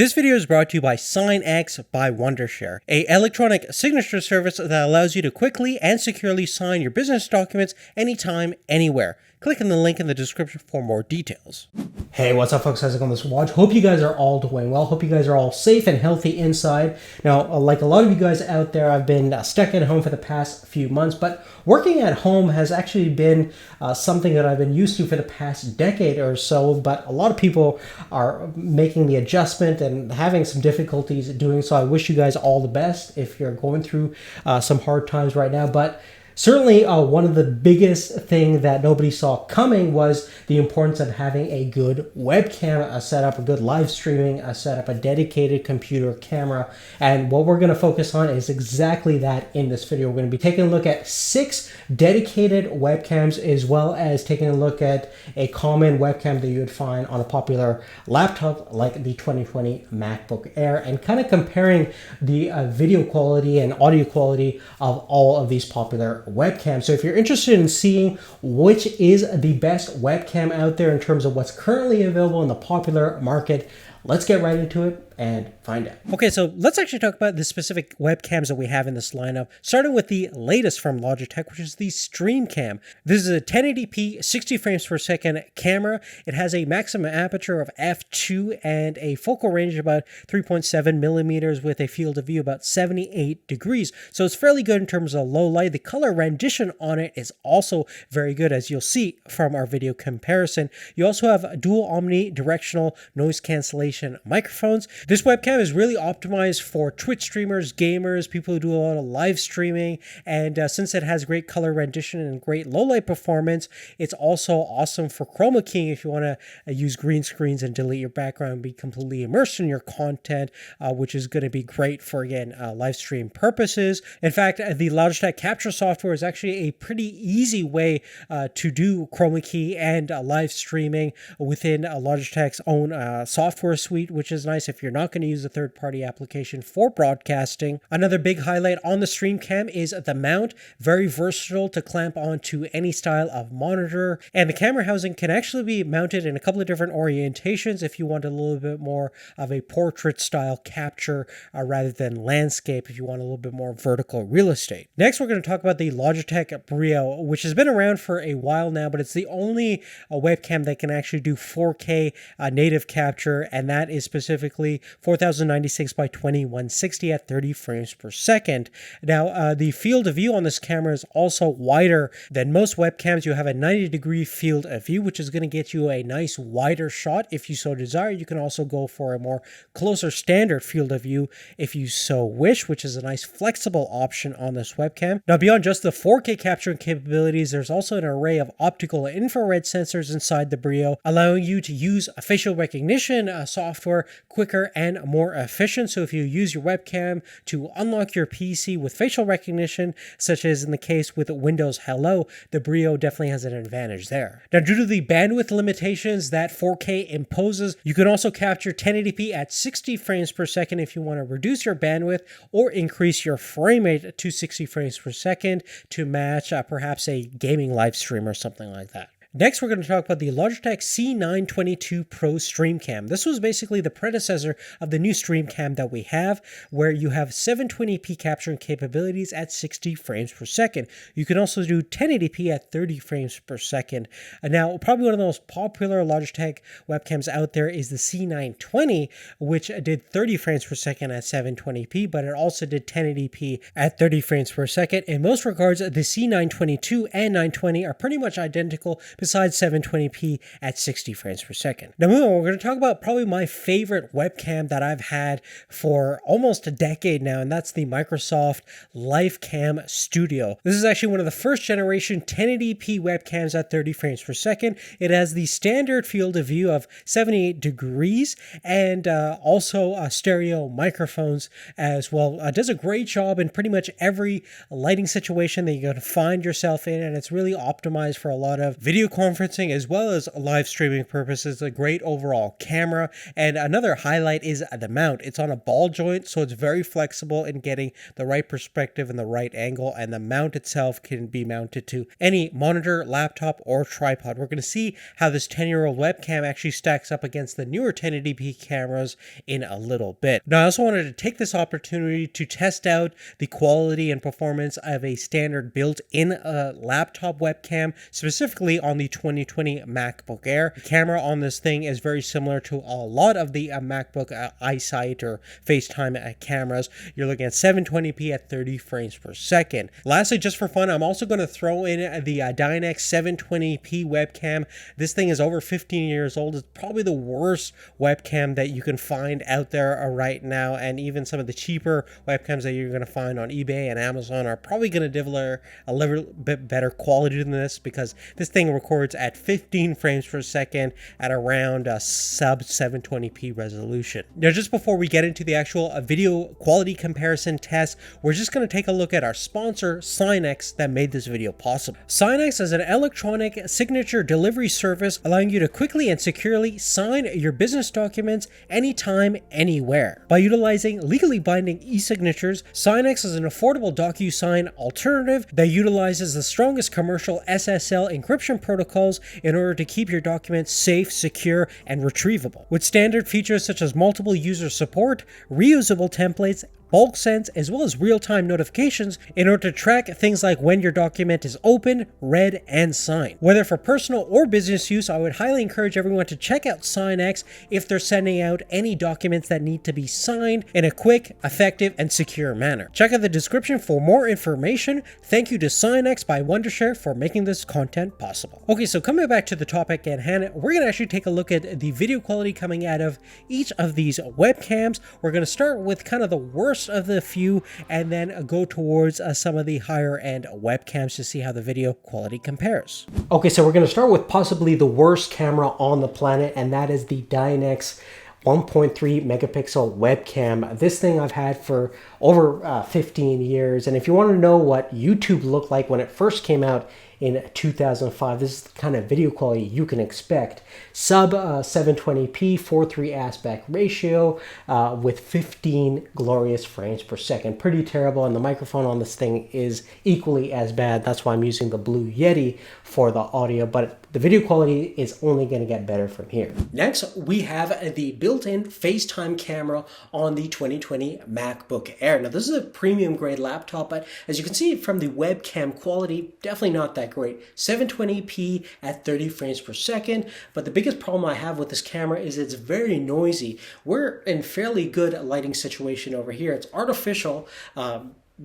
This video is brought to you by SignX by Wondershare, an electronic signature service that allows you to quickly and securely sign your business documents anytime, anywhere. Click on the link in the description for more details. Hey, what's up folks? How's it going this watch? Hope you guys are all doing well. Hope you guys are all safe and healthy inside. Now, like a lot of you guys out there, I've been stuck at home for the past few months, but working at home has actually been something that I've been used to for the past decade or so, but a lot of people are making the adjustment and having some difficulties doing so. I wish you guys all the best if you're going through some hard times right now, but certainly, one of the biggest thing that nobody saw coming was the importance of having a good webcam setup, a good live streaming setup, a dedicated computer camera. And what we're going to focus on is exactly that in this video. We're going to be taking a look at 6 dedicated webcams, as well as taking a look at a common webcam that you would find on a popular laptop like the 2020 MacBook Air, and kind of comparing the video quality and audio quality of all of these popular webcam. So if you're interested in seeing which is the best webcam out there in terms of what's currently available in the popular market, let's get right into it and find out. Okay, so let's actually talk about the specific webcams that we have in this lineup, starting with the latest from Logitech, which is the StreamCam. This is a 1080p 60 frames per second camera. It has a maximum aperture of f2 and a focal range of about 3.7 millimeters with a field of view about 78 degrees. So it's fairly good in terms of low light. The color rendition on it is also very good, as you'll see from our video comparison. You also have dual omnidirectional noise cancellation microphones. This webcam is really optimized for Twitch streamers, gamers, people who do a lot of live streaming, and since it has great color rendition and great low light performance, it's also awesome for chroma keying if you want to use green screens and delete your background and be completely immersed in your content, which is going to be great for, again, live stream purposes. In fact, the Logitech capture software is actually a pretty easy way to do chroma key and live streaming within Logitech's own software suite, which is nice if you're not going to use a third-party application for broadcasting. Another big highlight on the StreamCam is the mount, very versatile to clamp onto any style of monitor, and the camera housing can actually be mounted in a couple of different orientations if you want a little bit more of a portrait style capture rather than landscape, if you want a little bit more vertical real estate. Next, we're going to talk about the Logitech Brio, which has been around for a while now, but it's the only webcam that can actually do 4K native capture, and that is specifically 4096 by 2160 at 30 frames per second. Now, the field of view on this camera is also wider than most webcams. You have a 90-degree field of view, which is going to get you a nice wider shot if you so desire. You can also go for a more closer standard field of view if you so wish, which is a nice flexible option on this webcam. Now, beyond just the 4K capturing capabilities, there's also an array of optical and infrared sensors inside the Brio, allowing you to use facial recognition software quicker and more efficient. So if you use your webcam to unlock your PC with facial recognition, such as in the case with Windows Hello, the Brio definitely has an advantage there. Now, due to the bandwidth limitations that 4K imposes, you can also capture 1080p at 60 frames per second if you want to reduce your bandwidth or increase your frame rate to 60 frames per second to match perhaps a gaming live stream or something like that. Next, we're going to talk about the Logitech C922 Pro StreamCam. This was basically the predecessor of the new StreamCam that we have, where you have 720p capturing capabilities at 60 frames per second. You can also do 1080p at 30 frames per second. Now, probably one of the most popular Logitech webcams out there is the C920, which did 30 frames per second at 720p, but it also did 1080p at 30 frames per second. In most regards, the C922 and 920 are pretty much identical, besides 720p at 60 frames per second. Now moving on, we're going to talk about probably my favorite webcam that I've had for almost a decade now, and that's the Microsoft LifeCam Studio. This is actually one of the first generation 1080p webcams at 30 frames per second. It has the standard field of view of 78 degrees and also stereo microphones as well. It does a great job in pretty much every lighting situation that you're going to find yourself in, and it's really optimized for a lot of video conferencing as well as live streaming purposes. A great overall camera. And another highlight is the mount. It's on a ball joint, so it's very flexible in getting the right perspective and the right angle. And the mount itself can be mounted to any monitor, laptop, or tripod. We're going to see how this 10-year-old webcam actually stacks up against the newer 1080p cameras in a little bit. Now, I also wanted to take this opportunity to test out the quality and performance of a standard built-in laptop webcam, specifically on the 2020 MacBook Air. The camera on this thing is very similar to a lot of the MacBook iSight or FaceTime cameras. You're looking at 720p at 30 frames per second. Lastly, just for fun, I'm also going to throw in the dynex 720p webcam. This thing is over 15 years old. It's probably the worst webcam that you can find out there right now, and even some of the cheaper webcams that you're going to find on eBay and Amazon are probably going to deliver a little bit better quality than this, because this thing records at 15 frames per second at around a sub 720p resolution. Now, just before we get into the actual video quality comparison test, we're just going to take a look at our sponsor, SignX, that made this video possible. SignX is an electronic signature delivery service allowing you to quickly and securely sign your business documents anytime, anywhere. By utilizing legally binding e-signatures, SignX is an affordable DocuSign alternative that utilizes the strongest commercial SSL encryption protocols in order to keep your documents safe, secure, and retrievable. With standard features such as multiple user support, reusable templates, bulk sends, as well as real-time notifications in order to track things like when your document is opened, read, and signed. Whether for personal or business use, I would highly encourage everyone to check out SignX if they're sending out any documents that need to be signed in a quick, effective, and secure manner. Check out the description for more information. Thank you to SignX by Wondershare for making this content possible. Okay, so coming back to the topic at hand, we're going to actually take a look at the video quality coming out of each of these webcams. We're going to start with kind of the worst of the few and then go towards some of the higher end webcams to see how the video quality compares. Okay, so we're going to start with possibly the worst camera on the planet, and that is the dynex 1.3 megapixel webcam. This thing I've had for over 15 years, and if you want to know what YouTube looked like when it first came out in 2005, this is the kind of video quality you can expect. Sub 720p, 4:3 aspect ratio with 15 glorious frames per second. Pretty terrible, and the microphone on this thing is equally as bad. That's why I'm using the Blue Yeti for the audio, but the video quality is only going to get better from here. Next, we have the built-in FaceTime camera on the 2020 MacBook Air. Now, this is a premium grade laptop, but as you can see from the webcam quality, definitely not that great. 720p at 30 frames per second, but the biggest problem I have with this camera is it's very noisy. We're in fairly good lighting situation over here. It's artificial,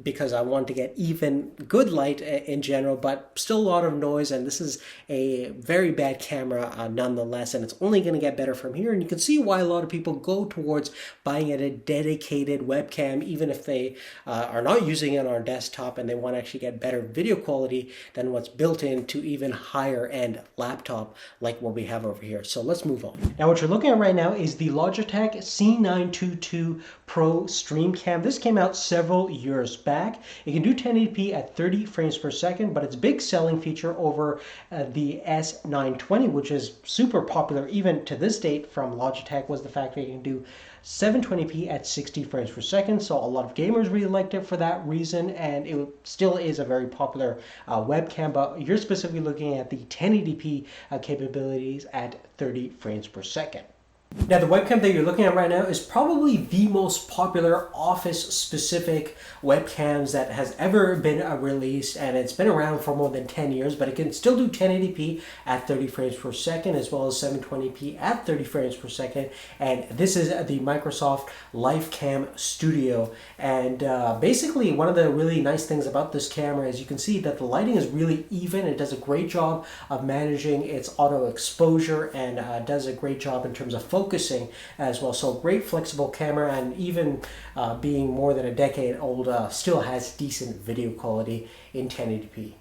because I want to get even good light in general, but still a lot of noise, and this is a very bad camera nonetheless, and it's only going to get better from here. And you can see why a lot of people go towards buying a dedicated webcam, even if they are not using it on our desktop and they want to actually get better video quality than what's built into even higher end laptop like what we have over here. So let's move on. Now, what you're looking at right now is the Logitech C922 Pro StreamCam. This came out several years back. It can do 1080p at 30 frames per second, but its big selling feature over the S920, which is super popular even to this date from Logitech, was the fact that it can do 720p at 60 frames per second. So a lot of gamers really liked it for that reason, and it still is a very popular webcam, but you're specifically looking at the 1080p capabilities at 30 frames per second. Now, the webcam that you're looking at right now is probably the most popular office-specific webcams that has ever been released, and it's been around for more than 10 years, but it can still do 1080p at 30 frames per second, as well as 720p at 30 frames per second, and this is the Microsoft LifeCam Studio. And basically, one of the really nice things about this camera is you can see that the lighting is really even. It does a great job of managing its auto exposure, and does a great job in terms of focusing as well. So great flexible camera, and even being more than a decade old, still has decent video quality in 1080p.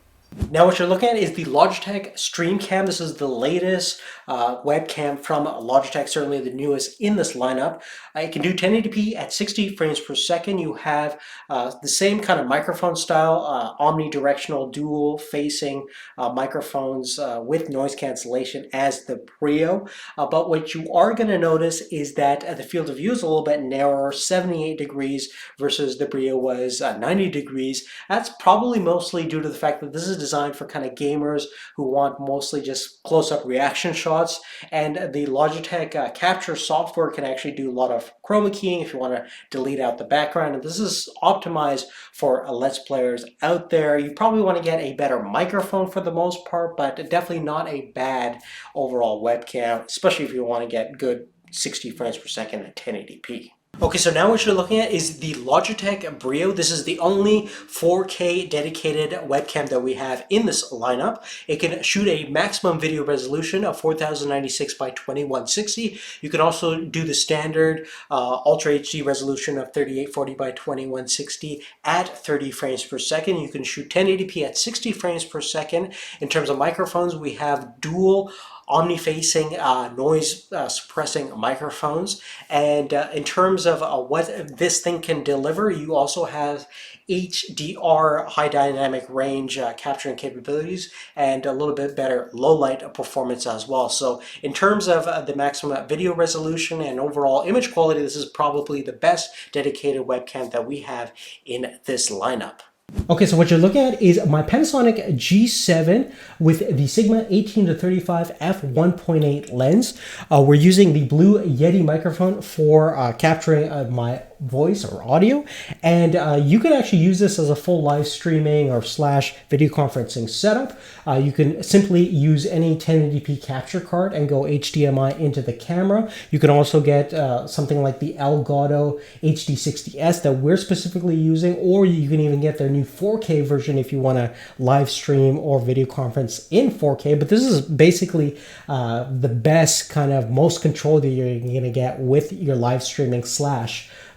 Now what you're looking at is the Logitech StreamCam. This is the latest webcam from Logitech, certainly the newest in this lineup. It can do 1080p at 60 frames per second. You have the same kind of microphone style, omnidirectional dual-facing microphones with noise cancellation as the Brio. But what you are going to notice is that the field of view is a little bit narrower, 78 degrees versus the Brio was 90 degrees. That's probably mostly due to the fact that this is designed for kind of gamers who want mostly just close-up reaction shots, and the Logitech capture software can actually do a lot of chroma keying if you want to delete out the background, and this is optimized for Let's Players out there. You probably want to get a better microphone for the most part, but definitely not a bad overall webcam, especially if you want to get good 60 frames per second at 1080p. Okay, so now what you're looking at is the Logitech Brio. This is the only 4K dedicated webcam that we have in this lineup. It can shoot a maximum video resolution of 4096 by 2160. You can also do the standard Ultra HD resolution of 3840 by 2160 at 30 frames per second. You can shoot 1080p at 60 frames per second. In terms of microphones, we have dual omni-facing noise suppressing microphones, and in terms of what this thing can deliver, you also have HDR, high dynamic range capturing capabilities, and a little bit better low light performance as well. So in terms of the maximum video resolution and overall image quality, this is probably the best dedicated webcam that we have in this lineup. Okay, so what you're looking at is my Panasonic G7 with the Sigma 18-35 f1.8 lens. We're using the Blue Yeti microphone for capturing my voice or audio, and you can actually use this as a full live streaming or / video conferencing setup. You can simply use any 1080p capture card and go HDMI into the camera. You can also get something like the Elgato HD60S that we're specifically using, or you can even get their new 4K version if you want to live stream or video conference in 4K. But this is basically the best kind of most control that you're going to get with your live streaming /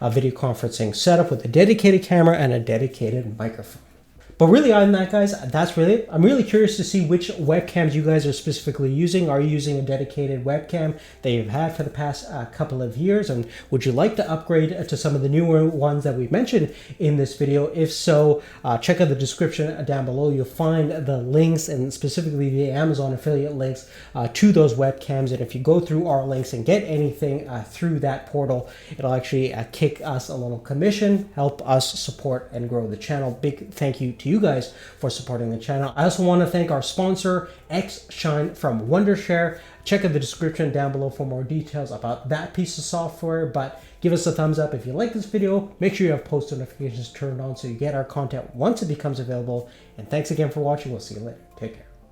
video conferencing setup with a dedicated camera and a dedicated microphone. But really, other than that, guys, that's really it. I'm really curious to see which webcams you guys are specifically using. Are you using a dedicated webcam that you've had for the past couple of years? And would you like to upgrade to some of the newer ones that we mentioned in this video? If so, check out the description down below. You'll find the links, and specifically the Amazon affiliate links to those webcams. And if you go through our links and get anything through that portal, it'll actually kick us a little commission, help us support and grow the channel. Big thank you to you guys for supporting the channel. I also want to thank our sponsor, Xshine from Wondershare. Check out the description down below for more details about that piece of software, but give us a thumbs up if you like this video. Make sure you have post notifications turned on so you get our content once it becomes available. And thanks again for watching. We'll see you later. Take care.